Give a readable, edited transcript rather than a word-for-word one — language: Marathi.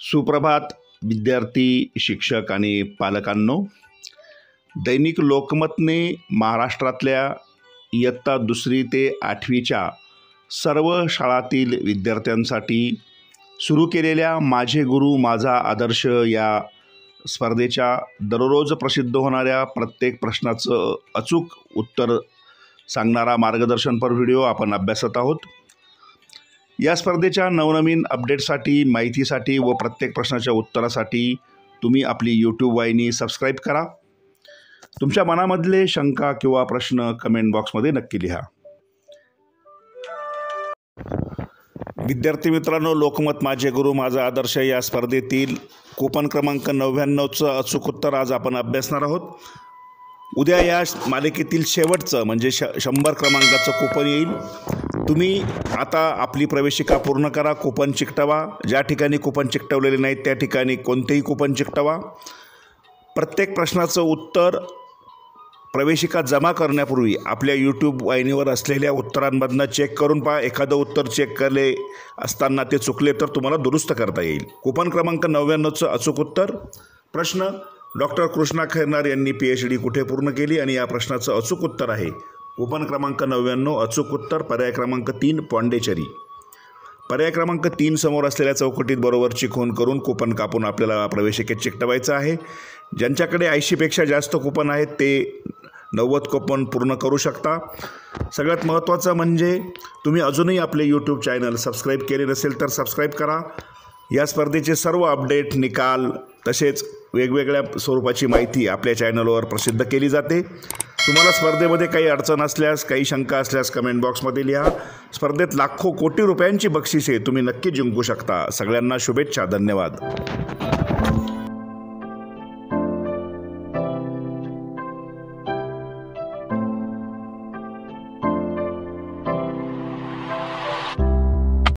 सुप्रभात विद्यार्थी, शिक्षक आणि पालकांनो. दैनिक लोकमतने महाराष्ट्रातल्या इयत्ता 2री ते 8वीच्या सर्व शाळांतील विद्यार्थ्यांसाठी सुरू केलेल्या माझे गुरु माझा आदर्श या स्पर्धेच्या दररोज प्रसिद्ध होणाऱ्या प्रत्येक प्रश्नाचं अचूक उत्तर सांगणारा मार्गदर्शनपर व्हिडिओ आपण अभ्यासत आहोत. या स्पर्धेच्या नवनवीन अपडेटसाठी, माहितीसाठी व प्रत्येक प्रश्नाच्या उत्तरासाठी तुम्ही आपली यूट्यूब वाहिनी सबस्क्राईब करा. तुमच्या मनामधले शंका किंवा प्रश्न कमेंट बॉक्समध्ये नक्की लिहा. विद्यार्थी मित्रांनो, लोकमत माझे गुरु माझा आदर्श या स्पर्धेतील कूपन क्रमांक 99चं अचूक उत्तर आज आपण अभ्यासणार आहोत. उद्या या मालिकेतील शेवटचं म्हणजे 100 क्रमांकाचं कूपन येईल. तुम्ही आता आपली प्रवेशिका पूर्ण करा, कूपन चिकटवा. ज्या ठिकाणी कूपन चिकटवलेले नाहीत त्या ठिकाणी कोणतेही कूपन चिकटवा. प्रत्येक प्रश्नाचं उत्तर प्रवेशिका जमा करण्यापूर्वी आपल्या यूट्यूब वाहिनीवर असलेल्या उत्तरांमधनं चेक करून पहा. एखादं उत्तर चेक केले असताना ते चुकले तर तुम्हाला दुरुस्त करता येईल. कूपन क्रमांक 99चं अचूक उत्तर. प्रश्न: डॉक्टर कृष्णा खैरनार यांनी PhD कुठे पूर्ण केली? आणि या प्रश्नाचं अचूक उत्तर आहे कूपन क्रमांक 99. अचूक उत्तर पर्याय क्रमांक 3 पॉंडिचेरी. पर्याय क्रमांक 3 समोर असलेल्या चौकटीत बरोबरची खूण करून कूपन कापून आपल्याला प्रवेशिकेत चिकटवायचं आहे. ज्यांच्याकडे 80पेक्षा जास्त कूपन आहेत ते 90 कूपन पूर्ण करू शकता. सगळ्यात महत्त्वाचं म्हणजे तुम्ही अजूनही आपले यूट्यूब चॅनल सबस्क्राईब केले नसेल तर सबस्क्राईब करा. या स्पर्धेचे सर्व अपडेट, निकाल तसेच वेगवेगळ्या स्वरूपाची माहिती आपल्या चॅनलवर प्रसिद्ध केली जाते. तुम्हाला स्पर्धेमध्ये काही अडचण असल्यास, काही शंका असल्यास कमेंट बॉक्समध्ये लिहा. स्पर्धेत लाखो कोटी रुपयांची बक्षिसे तुम्ही नक्की जिंकू शकता. सगळ्यांना शुभेच्छा. धन्यवाद.